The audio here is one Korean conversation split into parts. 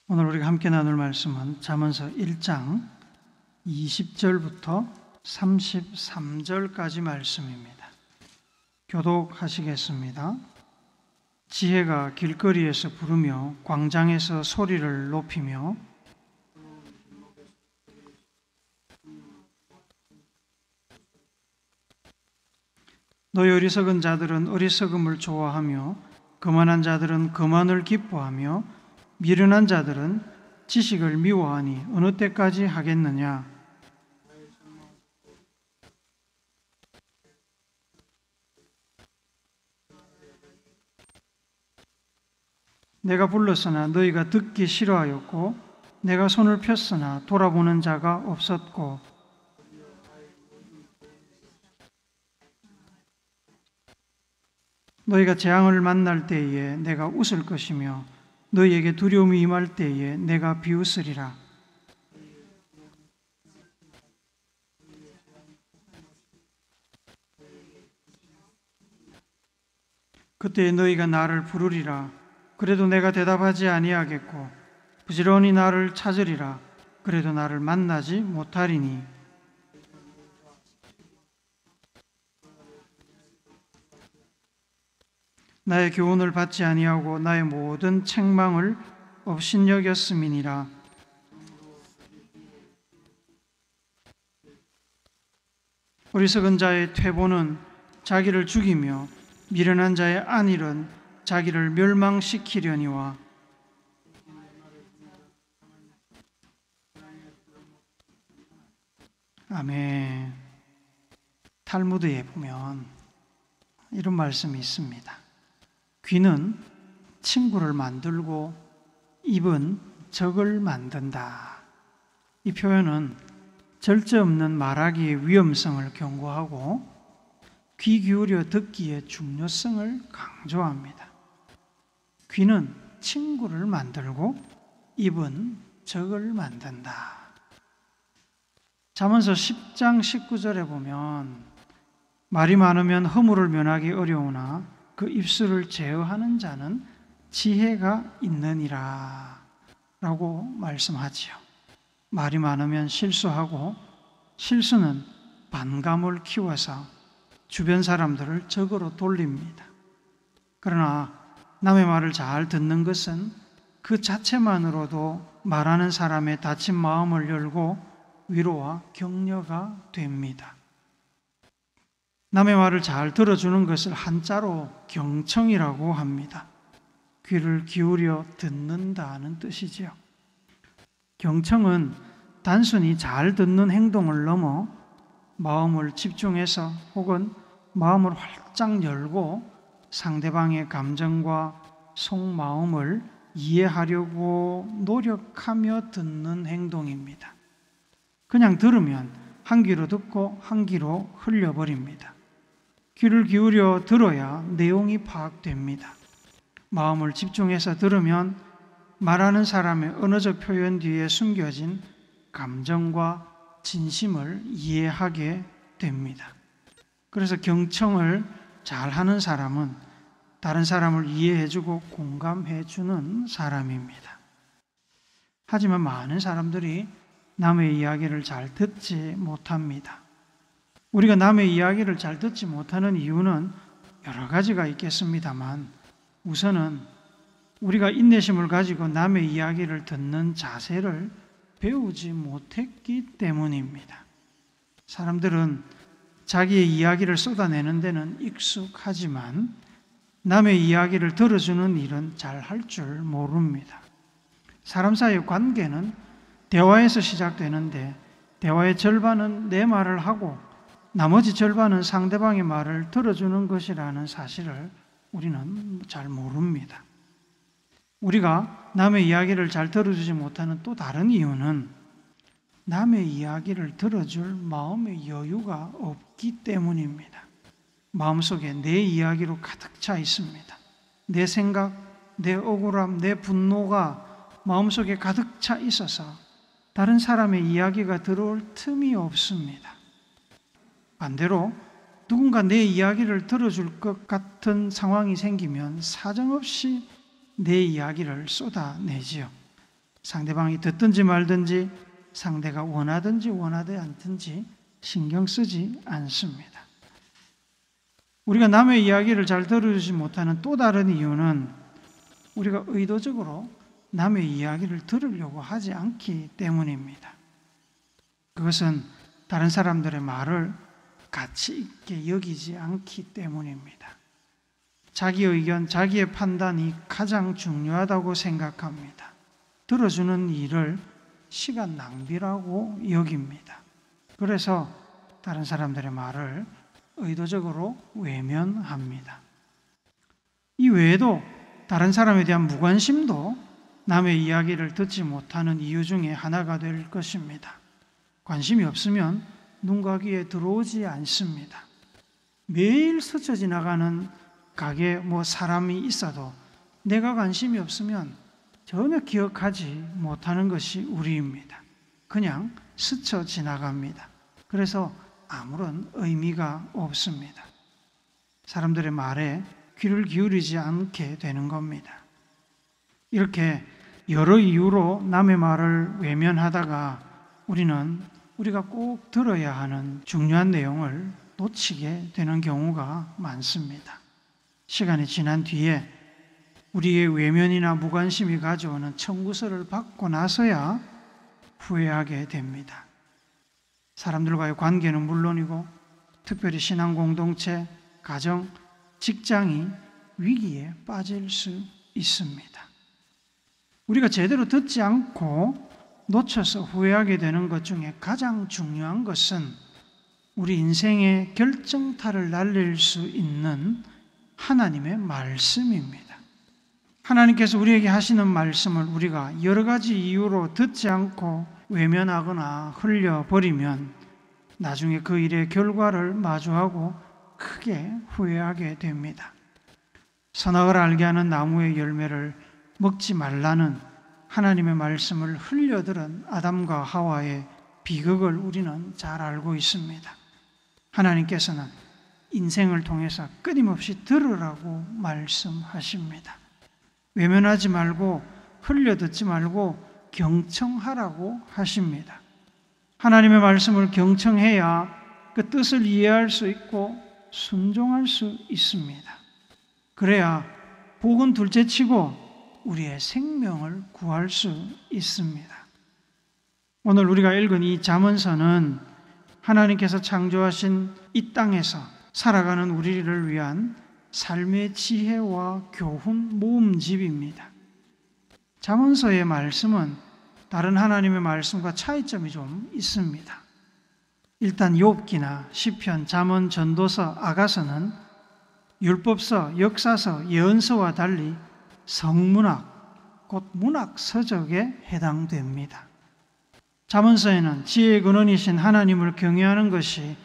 오늘 우리가 함께 나눌 말씀은 잠언서 1장 20절부터 33절까지 말씀입니다. 교독하시겠습니다. 지혜가 길거리에서 부르며 광장에서 소리를 높이며 너희 어리석은 자들은 어리석음을 좋아하며 거만한 자들은 거만을 기뻐하며 미련한 자들은 지식을 미워하니 어느 때까지 하겠느냐? 내가 불렀으나 너희가 듣기 싫어하였고 내가 손을 폈으나 돌아보는 자가 없었고 너희가 재앙을 만날 때에 내가 웃을 것이며 너희에게 두려움이 임할 때에 내가 비웃으리라. 그때 너희가 나를 부르리라. 그래도 내가 대답하지 아니하겠고 부지런히 나를 찾으리라. 그래도 나를 만나지 못하리니 나의 교훈을 받지 아니하고 나의 모든 책망을 업신여겼음이니라. 어리석은 자의 퇴보는 자기를 죽이며 미련한 자의 안일은 자기를 멸망시키려니와 아멘. 탈무드에 보면 이런 말씀이 있습니다. 귀는 친구를 만들고 입은 적을 만든다. 이 표현은 절제 없는 말하기의 위험성을 경고하고 귀 기울여 듣기의 중요성을 강조합니다. 귀는 친구를 만들고 입은 적을 만든다. 잠언서 10장 19절에 보면 말이 많으면 허물을 면하기 어려우나 그 입술을 제어하는 자는 지혜가 있느니라 라고 말씀하지요. 말이 많으면 실수하고 실수는 반감을 키워서 주변 사람들을 적으로 돌립니다. 그러나 남의 말을 잘 듣는 것은 그 자체만으로도 말하는 사람의 다친 마음을 열고 위로와 격려가 됩니다. 남의 말을 잘 들어주는 것을 한자로 경청이라고 합니다. 귀를 기울여 듣는다는 뜻이지요. 경청은 단순히 잘 듣는 행동을 넘어 마음을 집중해서 혹은 마음을 활짝 열고 상대방의 감정과 속마음을 이해하려고 노력하며 듣는 행동입니다. 그냥 들으면 한 귀로 듣고 한 귀로 흘려버립니다. 귀를 기울여 들어야 내용이 파악됩니다. 마음을 집중해서 들으면 말하는 사람의 언어적 표현 뒤에 숨겨진 감정과 진심을 이해하게 됩니다. 그래서 경청을 잘하는 사람은 다른 사람을 이해해주고 공감해주는 사람입니다. 하지만 많은 사람들이 남의 이야기를 잘 듣지 못합니다. 우리가 남의 이야기를 잘 듣지 못하는 이유는 여러 가지가 있겠습니다만 우선은 우리가 인내심을 가지고 남의 이야기를 듣는 자세를 배우지 못했기 때문입니다. 사람들은 자기의 이야기를 쏟아내는 데는 익숙하지만 남의 이야기를 들어주는 일은 잘 할 줄 모릅니다. 사람 사이의 관계는 대화에서 시작되는데 대화의 절반은 내 말을 하고 나머지 절반은 상대방의 말을 들어주는 것이라는 사실을 우리는 잘 모릅니다. 우리가 남의 이야기를 잘 들어주지 못하는 또 다른 이유는 남의 이야기를 들어줄 마음의 여유가 없기 때문입니다. 마음속에 내 이야기로 가득 차 있습니다. 내 생각, 내 억울함, 내 분노가 마음속에 가득 차 있어서 다른 사람의 이야기가 들어올 틈이 없습니다. 반대로 누군가 내 이야기를 들어줄 것 같은 상황이 생기면 사정없이 내 이야기를 쏟아내지요. 상대방이 듣든지 말든지, 상대가 원하든지 원하지 않든지 신경 쓰지 않습니다. 우리가 남의 이야기를 잘 들어주지 못하는 또 다른 이유는 우리가 의도적으로 남의 이야기를 들으려고 하지 않기 때문입니다. 그것은 다른 사람들의 말을 가치 있게 여기지 않기 때문입니다. 자기 의견, 자기의 판단이 가장 중요하다고 생각합니다. 들어주는 일을 시간 낭비라고 여깁니다. 그래서 다른 사람들의 말을 의도적으로 외면합니다. 이 외에도 다른 사람에 대한 무관심도 남의 이야기를 듣지 못하는 이유 중에 하나가 될 것입니다. 관심이 없으면 눈과 귀에 들어오지 않습니다. 매일 스쳐 지나가는 가게 사람이 있어도 내가 관심이 없으면 전혀 기억하지 못하는 것이 우리입니다. 그냥 스쳐 지나갑니다. 그래서 아무런 의미가 없습니다. 사람들의 말에 귀를 기울이지 않게 되는 겁니다. 이렇게 여러 이유로 남의 말을 외면하다가 우리는 우리가 꼭 들어야 하는 중요한 내용을 놓치게 되는 경우가 많습니다. 시간이 지난 뒤에 우리의 외면이나 무관심이 가져오는 청구서를 받고 나서야 후회하게 됩니다. 사람들과의 관계는 물론이고 특별히 신앙 공동체, 가정, 직장이 위기에 빠질 수 있습니다. 우리가 제대로 듣지 않고 놓쳐서 후회하게 되는 것 중에 가장 중요한 것은 우리 인생의 결정타를 날릴 수 있는 하나님의 말씀입니다. 하나님께서 우리에게 하시는 말씀을 우리가 여러 가지 이유로 듣지 않고 외면하거나 흘려버리면 나중에 그 일의 결과를 마주하고 크게 후회하게 됩니다. 선악을 알게 하는 나무의 열매를 먹지 말라는 하나님의 말씀을 흘려들은 아담과 하와의 비극을 우리는 잘 알고 있습니다. 하나님께서는 인생을 통해서 끊임없이 들으라고 말씀하십니다. 외면하지 말고 흘려듣지 말고 경청하라고 하십니다. 하나님의 말씀을 경청해야 그 뜻을 이해할 수 있고 순종할 수 있습니다. 그래야 복은 둘째치고 우리의 생명을 구할 수 있습니다. 오늘 우리가 읽은 이 잠언서는 하나님께서 창조하신 이 땅에서 살아가는 우리를 위한 삶의 지혜와 교훈 모음집입니다. 잠언서의 말씀은 다른 하나님의 말씀과 차이점이 좀 있습니다. 일단 욥기나 시편, 잠언, 전도서, 아가서는 율법서, 역사서, 예언서와 달리 성문학, 곧 문학 서적에 해당됩니다. 잠언서에는 지혜의 근원이신 하나님을 경외하는 것이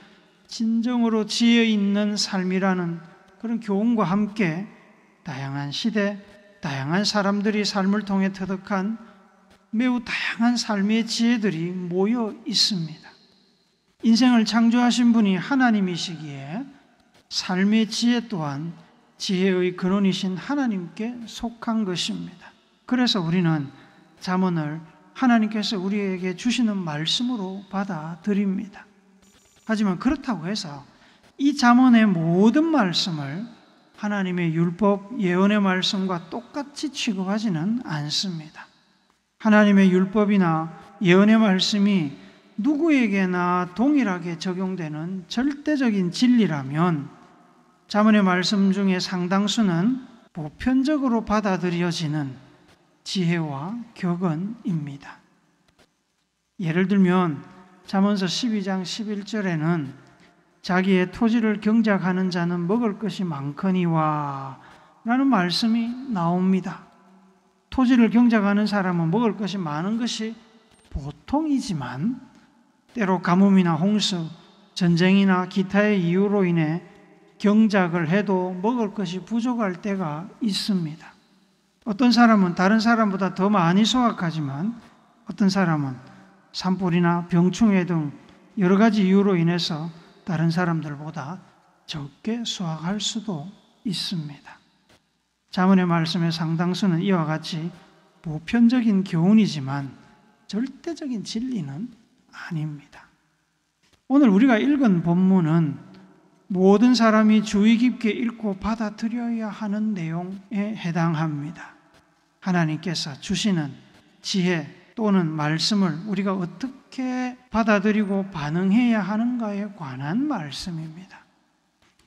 진정으로 지혜 있는 삶이라는 그런 교훈과 함께 다양한 시대, 다양한 사람들이 삶을 통해 터득한 매우 다양한 삶의 지혜들이 모여 있습니다. 인생을 창조하신 분이 하나님이시기에 삶의 지혜 또한 지혜의 근원이신 하나님께 속한 것입니다. 그래서 우리는 잠언을 하나님께서 우리에게 주시는 말씀으로 받아들입니다. 하지만 그렇다고 해서 이 잠언의 모든 말씀을 하나님의 율법, 예언의 말씀과 똑같이 취급하지는 않습니다. 하나님의 율법이나 예언의 말씀이 누구에게나 동일하게 적용되는 절대적인 진리라면 잠언의 말씀 중에 상당수는 보편적으로 받아들여지는 지혜와 격언입니다. 예를 들면 잠언서 12장 11절에는 자기의 토지를 경작하는 자는 먹을 것이 많거니와 라는 말씀이 나옵니다. 토지를 경작하는 사람은 먹을 것이 많은 것이 보통이지만 때로 가뭄이나 홍수, 전쟁이나 기타의 이유로 인해 경작을 해도 먹을 것이 부족할 때가 있습니다. 어떤 사람은 다른 사람보다 더 많이 수확하지만 어떤 사람은 산불이나 병충해 등 여러 가지 이유로 인해서 다른 사람들보다 적게 수확할 수도 있습니다. 잠언의 말씀의 상당수는 이와 같이 보편적인 교훈이지만 절대적인 진리는 아닙니다. 오늘 우리가 읽은 본문은 모든 사람이 주의 깊게 읽고 받아들여야 하는 내용에 해당합니다. 하나님께서 주시는 지혜 또는 말씀을 우리가 어떻게 받아들이고 반응해야 하는가에 관한 말씀입니다.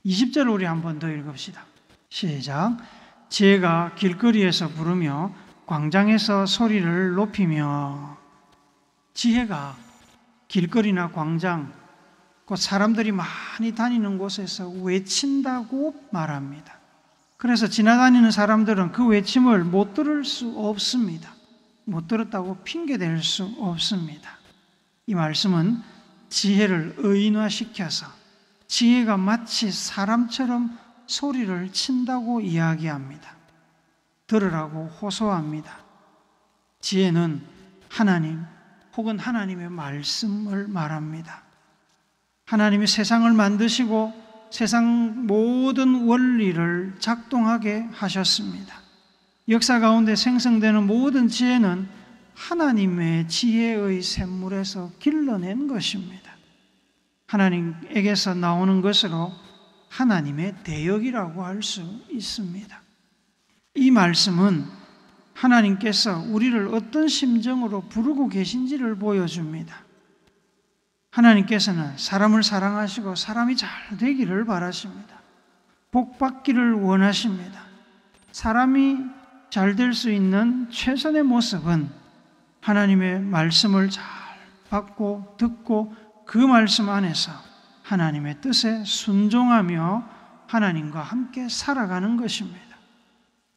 20절을 우리 한 번 더 읽읍시다. 시작. 지혜가 길거리에서 부르며 광장에서 소리를 높이며. 지혜가 길거리나 광장, 그 사람들이 많이 다니는 곳에서 외친다고 말합니다. 그래서 지나다니는 사람들은 그 외침을 못 들을 수 없습니다. 못 들었다고 핑계댈 수 없습니다. 이 말씀은 지혜를 의인화시켜서 지혜가 마치 사람처럼 소리를 친다고 이야기합니다. 들으라고 호소합니다. 지혜는 하나님 혹은 하나님의 말씀을 말합니다. 하나님이 세상을 만드시고 세상 모든 원리를 작동하게 하셨습니다. 역사 가운데 생성되는 모든 지혜는 하나님의 지혜의 샘물에서 길러낸 것입니다. 하나님에게서 나오는 것으로 하나님의 대역이라고 할 수 있습니다. 이 말씀은 하나님께서 우리를 어떤 심정으로 부르고 계신지를 보여줍니다. 하나님께서는 사람을 사랑하시고 사람이 잘 되기를 바라십니다. 복 받기를 원하십니다. 사람이 잘 될 수 있는 최선의 모습은 하나님의 말씀을 잘 받고 듣고 그 말씀 안에서 하나님의 뜻에 순종하며 하나님과 함께 살아가는 것입니다.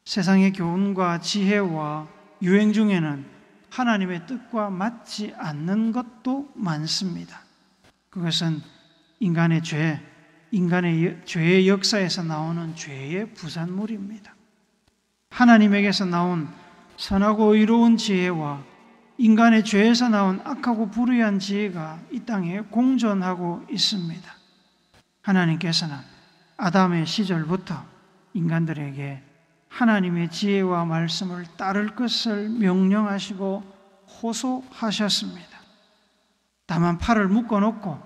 세상의 교훈과 지혜와 유행 중에는 하나님의 뜻과 맞지 않는 것도 많습니다. 그것은 인간의 죄, 인간의 죄의 역사에서 나오는 죄의 부산물입니다. 하나님에게서 나온 선하고 의로운 지혜와 인간의 죄에서 나온 악하고 불의한 지혜가 이 땅에 공존하고 있습니다. 하나님께서는 아담의 시절부터 인간들에게 하나님의 지혜와 말씀을 따를 것을 명령하시고 호소하셨습니다. 다만 팔을 묶어놓고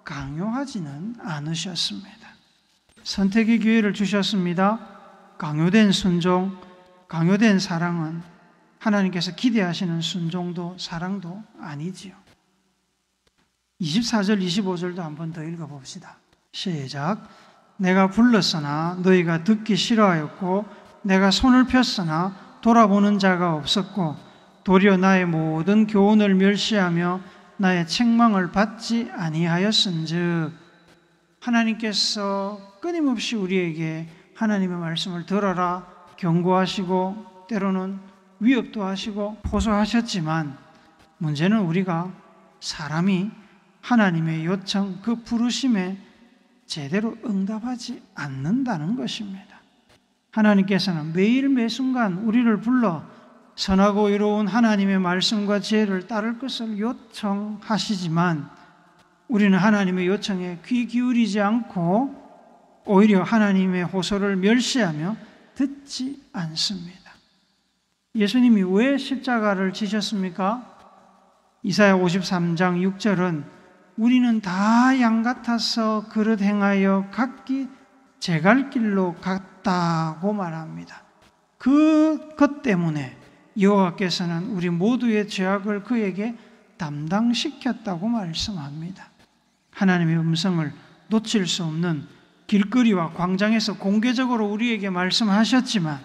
강요하지는 않으셨습니다. 선택의 기회를 주셨습니다. 강요된 순종, 강요된 사랑은 하나님께서 기대하시는 순종도 사랑도 아니지요. 24절, 25절도 한 번 더 읽어봅시다. 시작. 내가 불렀으나 너희가 듣기 싫어하였고 내가 손을 폈으나 돌아보는 자가 없었고 도리어 나의 모든 교훈을 멸시하며 나의 책망을 받지 아니하였은즉. 하나님께서 끊임없이 우리에게 하나님의 말씀을 들어라 경고하시고 때로는 위협도 하시고 호소하셨지만 문제는 우리가 사람이 하나님의 요청, 그 부르심에 제대로 응답하지 않는다는 것입니다. 하나님께서는 매일 매순간 우리를 불러 선하고 의로운 하나님의 말씀과 지혜를 따를 것을 요청하시지만 우리는 하나님의 요청에 귀 기울이지 않고 오히려 하나님의 호소를 멸시하며 듣지 않습니다. 예수님이 왜 십자가를 지셨습니까? 이사야 53장 6절은 우리는 다 양 같아서 그릇 행하여 각기 제 갈 길로 갔다고 말합니다. 그것 때문에 여호와께서는 우리 모두의 죄악을 그에게 담당시켰다고 말씀합니다. 하나님의 음성을 놓칠 수 없는 길거리와 광장에서 공개적으로 우리에게 말씀하셨지만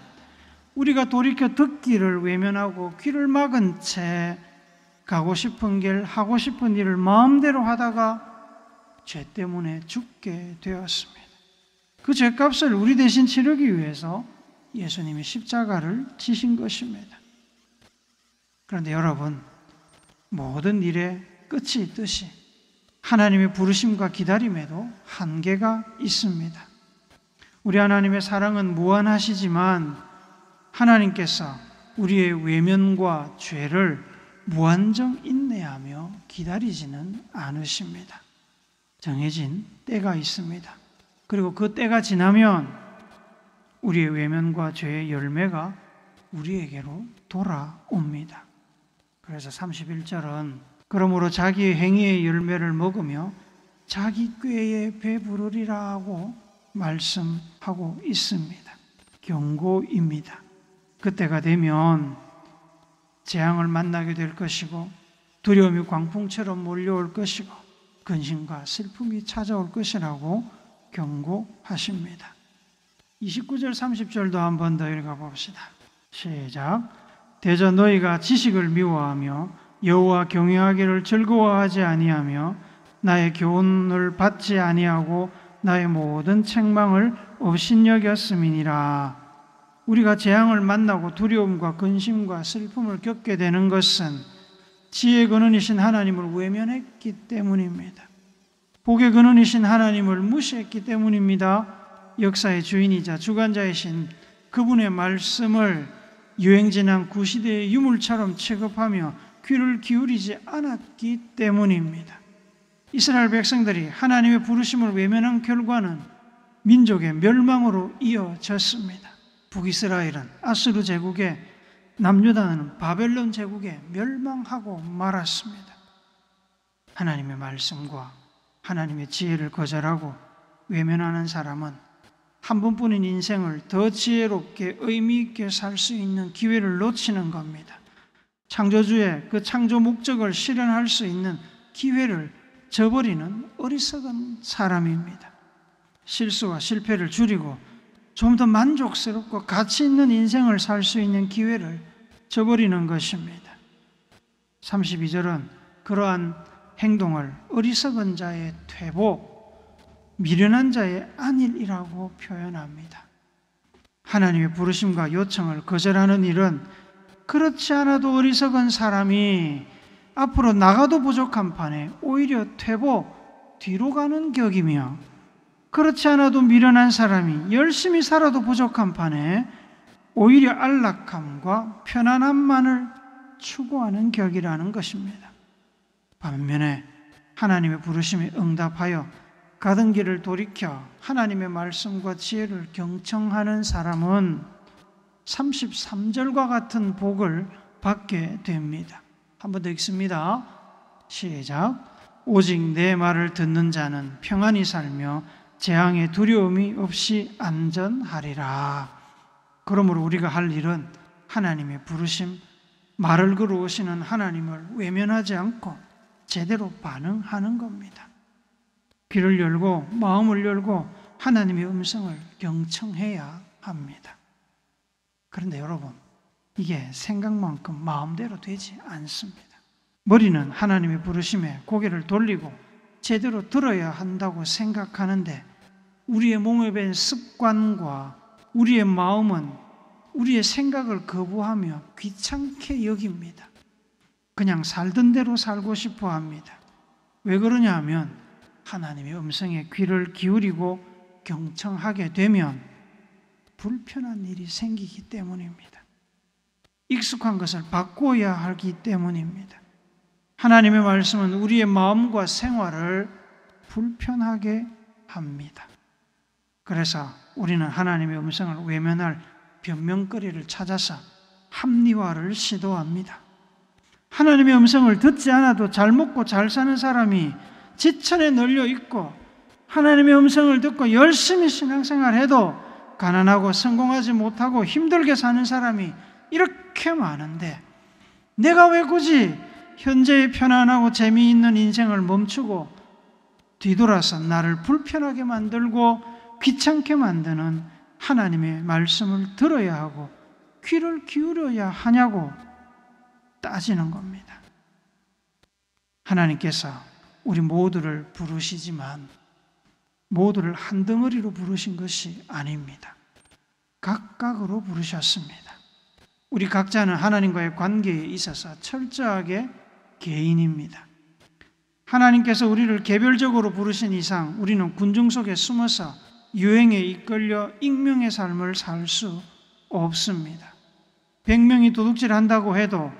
우리가 돌이켜 듣기를 외면하고 귀를 막은 채 가고 싶은 길, 하고 싶은 일을 마음대로 하다가 죄 때문에 죽게 되었습니다. 그 죄값을 우리 대신 치르기 위해서 예수님이 십자가를 지신 것입니다. 그런데 여러분, 모든 일에 끝이 있듯이 하나님의 부르심과 기다림에도 한계가 있습니다. 우리 하나님의 사랑은 무한하시지만 하나님께서 우리의 외면과 죄를 무한정 인내하며 기다리지는 않으십니다. 정해진 때가 있습니다. 그리고 그 때가 지나면 우리의 외면과 죄의 열매가 우리에게로 돌아옵니다. 그래서 31절은 그러므로 자기의 행위의 열매를 먹으며 자기 꾀에 배부르리라고 말씀하고 있습니다. 경고입니다. 그때가 되면 재앙을 만나게 될 것이고 두려움이 광풍처럼 몰려올 것이고 근심과 슬픔이 찾아올 것이라고 경고하십니다. 29절 30절도 한 번 더 읽어봅시다. 시작. 대저 너희가 지식을 미워하며 여호와 경외하기를 즐거워하지 아니하며 나의 교훈을 받지 아니하고 나의 모든 책망을 업신여겼음이니라. 우리가 재앙을 만나고 두려움과 근심과 슬픔을 겪게 되는 것은 지혜의 근원이신 하나님을 외면했기 때문입니다. 복의 근원이신 하나님을 무시했기 때문입니다. 역사의 주인이자 주관자이신 그분의 말씀을 유행진한 구시대의 유물처럼 취급하며 귀를 기울이지 않았기 때문입니다. 이스라엘 백성들이 하나님의 부르심을 외면한 결과는 민족의 멸망으로 이어졌습니다. 북이스라엘은 아수르 제국에, 남유다는 바벨론 제국에 멸망하고 말았습니다. 하나님의 말씀과 하나님의 지혜를 거절하고 외면하는 사람은 한 번뿐인 인생을 더 지혜롭게 의미 있게 살 수 있는 기회를 놓치는 겁니다. 창조주의 그 창조 목적을 실현할 수 있는 기회를 저버리는 어리석은 사람입니다. 실수와 실패를 줄이고 좀 더 만족스럽고 가치 있는 인생을 살 수 있는 기회를 저버리는 것입니다. 32절은 그러한 행동을 어리석은 자의 퇴보, 미련한 자의 안일이라고 표현합니다. 하나님의 부르심과 요청을 거절하는 일은 그렇지 않아도 어리석은 사람이 앞으로 나가도 부족한 판에 오히려 퇴보, 뒤로 가는 격이며, 그렇지 않아도 미련한 사람이 열심히 살아도 부족한 판에 오히려 안락함과 편안함만을 추구하는 격이라는 것입니다. 반면에 하나님의 부르심에 응답하여 가던 길을 돌이켜 하나님의 말씀과 지혜를 경청하는 사람은 33절과 같은 복을 받게 됩니다. 한 번 더 읽습니다. 시작. 오직 내 말을 듣는 자는 평안히 살며 재앙의 두려움이 없이 안전하리라. 그러므로 우리가 할 일은 하나님의 부르심, 말을 걸어오시는 하나님을 외면하지 않고 제대로 반응하는 겁니다. 귀를 열고 마음을 열고 하나님의 음성을 경청해야 합니다. 그런데 여러분, 이게 생각만큼 마음대로 되지 않습니다. 머리는 하나님의 부르심에 고개를 돌리고 제대로 들어야 한다고 생각하는데 우리의 몸에 밴 습관과 우리의 마음은 우리의 생각을 거부하며 귀찮게 여깁니다. 그냥 살던 대로 살고 싶어 합니다. 왜 그러냐 하면 하나님의 음성에 귀를 기울이고 경청하게 되면 불편한 일이 생기기 때문입니다. 익숙한 것을 바꾸어야 하기 때문입니다. 하나님의 말씀은 우리의 마음과 생활을 불편하게 합니다. 그래서 우리는 하나님의 음성을 외면할 변명거리를 찾아서 합리화를 시도합니다. 하나님의 음성을 듣지 않아도 잘 먹고 잘 사는 사람이 지천에 널려 있고, 하나님의 음성을 듣고 열심히 신앙생활해도 가난하고 성공하지 못하고 힘들게 사는 사람이 이렇게 많은데, 내가 왜 굳이 현재의 편안하고 재미있는 인생을 멈추고 뒤돌아서 나를 불편하게 만들고 귀찮게 만드는 하나님의 말씀을 들어야 하고 귀를 기울여야 하냐고 따지는 겁니다. 하나님께서 우리 모두를 부르시지만 모두를 한 덩어리로 부르신 것이 아닙니다. 각각으로 부르셨습니다. 우리 각자는 하나님과의 관계에 있어서 철저하게 개인입니다. 하나님께서 우리를 개별적으로 부르신 이상 우리는 군중 속에 숨어서 유행에 이끌려 익명의 삶을 살 수 없습니다. 100명이 도둑질한다고 해도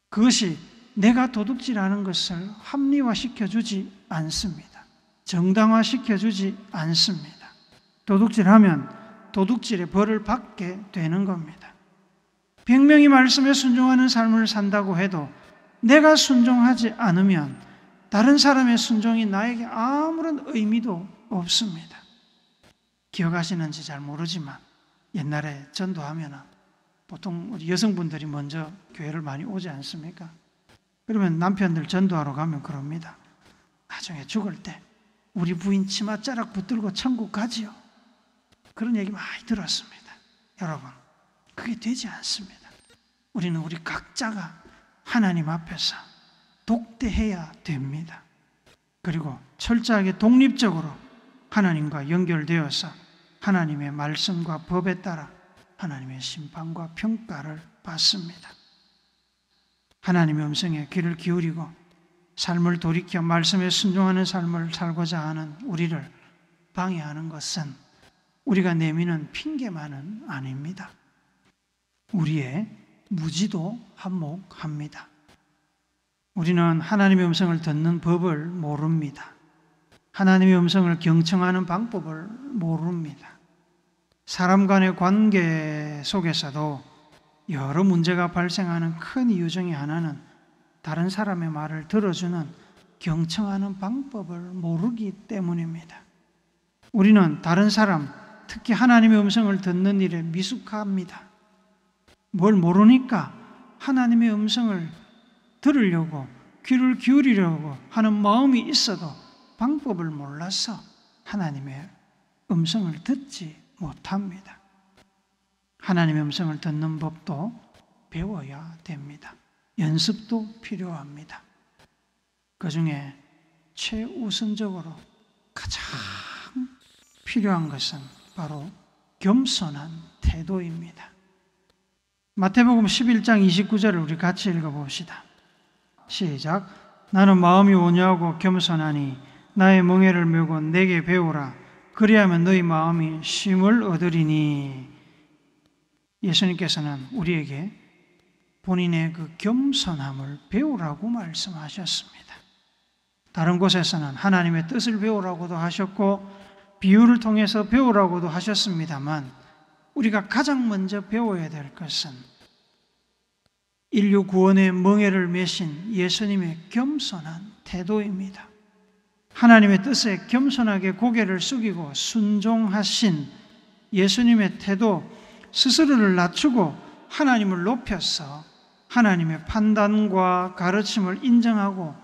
그것이 내가 도둑질하는 것을 합리화시켜주지 않습니다. 정당화시켜주지 않습니다. 도둑질하면 도둑질의 벌을 받게 되는 겁니다. 100명이 말씀에 순종하는 삶을 산다고 해도 내가 순종하지 않으면 다른 사람의 순종이 나에게 아무런 의미도 없습니다. 기억하시는지 잘 모르지만 옛날에 전도하면 보통 우리 여성분들이 먼저 교회를 많이 오지 않습니까? 그러면 남편들 전도하러 가면 그럽니다. 나중에 죽을 때 우리 부인 치맛자락 붙들고 천국 가지요. 그런 얘기 많이 들었습니다. 여러분, 그게 되지 않습니다. 우리는 우리 각자가 하나님 앞에서 독대해야 됩니다. 그리고 철저하게 독립적으로 하나님과 연결되어서 하나님의 말씀과 법에 따라 하나님의 심판과 평가를 받습니다. 하나님의 음성에 귀를 기울이고 삶을 돌이켜 말씀에 순종하는 삶을 살고자 하는 우리를 방해하는 것은 우리가 내미는 핑계만은 아닙니다. 우리의 무지도 한몫합니다. 우리는 하나님의 음성을 듣는 법을 모릅니다. 하나님의 음성을 경청하는 방법을 모릅니다. 사람 간의 관계 속에서도 여러 문제가 발생하는 큰 이유 중에 하나는 다른 사람의 말을 들어주는 경청하는 방법을 모르기 때문입니다. 우리는 다른 사람, 특히 하나님의 음성을 듣는 일에 미숙합니다. 뭘 모르니까 하나님의 음성을 들으려고 귀를 기울이려고 하는 마음이 있어도 방법을 몰라서 하나님의 음성을 듣지 못합니다. 하나님의 음성을 듣는 법도 배워야 됩니다. 연습도 필요합니다. 그 중에 최우선적으로 가장 필요한 것은 바로 겸손한 태도입니다. 마태복음 11장 29절을 우리 같이 읽어봅시다. 시작. 나는 마음이 온유하고 겸손하니 나의 멍에를 메고 내게 배우라. 그리하면 너희 마음이 쉼을 얻으리니. 예수님께서는 우리에게 본인의 그 겸손함을 배우라고 말씀하셨습니다. 다른 곳에서는 하나님의 뜻을 배우라고도 하셨고 비유를 통해서 배우라고도 하셨습니다만 우리가 가장 먼저 배워야 될 것은 인류 구원의 멍에를 메신 예수님의 겸손한 태도입니다. 하나님의 뜻에 겸손하게 고개를 숙이고 순종하신 예수님의 태도, 스스로를 낮추고 하나님을 높여서 하나님의 판단과 가르침을 인정하고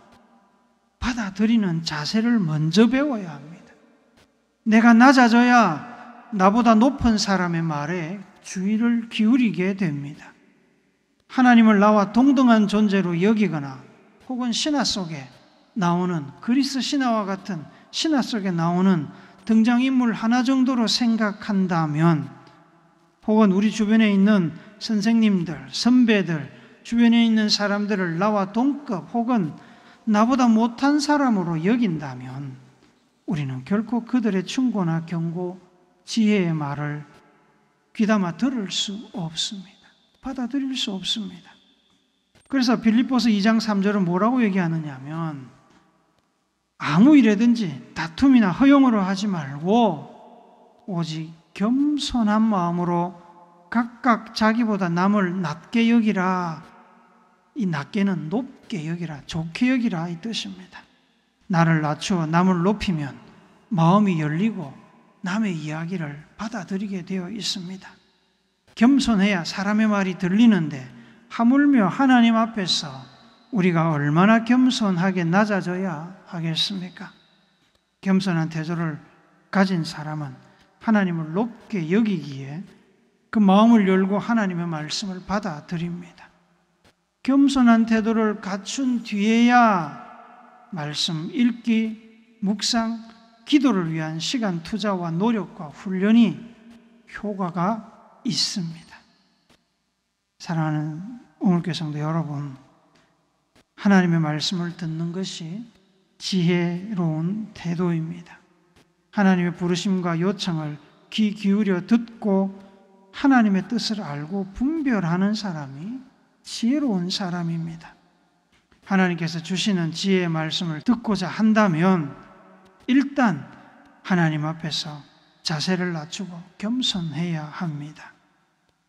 받아들이는 자세를 먼저 배워야 합니다. 내가 낮아져야 나보다 높은 사람의 말에 주의를 기울이게 됩니다. 하나님을 나와 동등한 존재로 여기거나 혹은 신화 속에 나오는 그리스 신화와 같은 신화 속에 나오는 등장인물 하나 정도로 생각한다면 혹은 우리 주변에 있는 선생님들, 선배들, 주변에 있는 사람들을 나와 동급 혹은 나보다 못한 사람으로 여긴다면 우리는 결코 그들의 충고나 경고, 지혜의 말을 귀담아 들을 수 없습니다. 받아들일 수 없습니다. 그래서 빌립보서 2장 3절은 뭐라고 얘기하느냐 하면 아무 일에든지 다툼이나 허용으로 하지 말고 오직 겸손한 마음으로 각각 자기보다 남을 낮게 여기라. 이 낮게는 높게 여기라, 좋게 여기라 이 뜻입니다. 나를 낮추어 남을 높이면 마음이 열리고 남의 이야기를 받아들이게 되어 있습니다. 겸손해야 사람의 말이 들리는데 하물며 하나님 앞에서 우리가 얼마나 겸손하게 낮아져야 하겠습니까? 겸손한 태도를 가진 사람은 하나님을 높게 여기기에 그 마음을 열고 하나님의 말씀을 받아들입니다. 겸손한 태도를 갖춘 뒤에야 말씀 읽기, 묵상, 기도를 위한 시간 투자와 노력과 훈련이 효과가 있습니다. 사랑하는 오늘교회 성도 여러분, 하나님의 말씀을 듣는 것이 지혜로운 태도입니다. 하나님의 부르심과 요청을 귀 기울여 듣고 하나님의 뜻을 알고 분별하는 사람이 지혜로운 사람입니다. 하나님께서 주시는 지혜의 말씀을 듣고자 한다면 일단 하나님 앞에서 자세를 낮추고 겸손해야 합니다.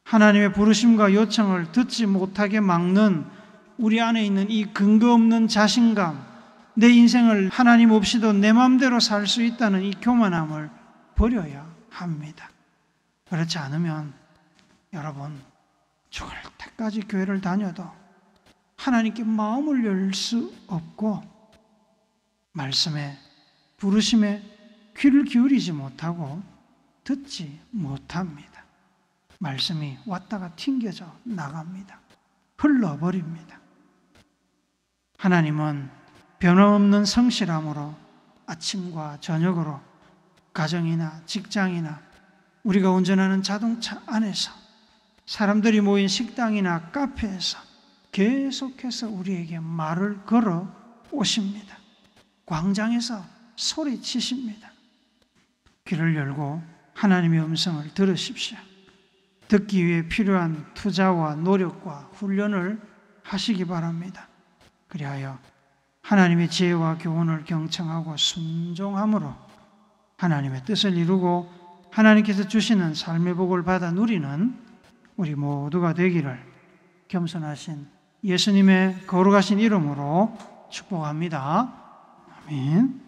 하나님의 부르심과 요청을 듣지 못하게 막는 우리 안에 있는 이 근거 없는 자신감, 내 인생을 하나님 없이도 내 마음대로 살 수 있다는 이 교만함을 버려야 합니다. 그렇지 않으면 여러분, 죽을 때까지 교회를 다녀도 하나님께 마음을 열 수 없고 말씀에, 부르심에 귀를 기울이지 못하고 듣지 못합니다. 말씀이 왔다가 튕겨져 나갑니다. 흘러버립니다. 하나님은 변함없는 성실함으로 아침과 저녁으로 가정이나 직장이나 우리가 운전하는 자동차 안에서 사람들이 모인 식당이나 카페에서 계속해서 우리에게 말을 걸어 오십니다. 광장에서 소리치십니다. 귀를 열고 하나님의 음성을 들으십시오. 듣기 위해 필요한 투자와 노력과 훈련을 하시기 바랍니다. 그리하여 하나님의 지혜와 교훈을 경청하고 순종함으로 하나님의 뜻을 이루고 하나님께서 주시는 삶의 복을 받아 누리는 우리 모두가 되기를 겸손하신 예수님의 거룩하신 이름으로 축복합니다. 아멘.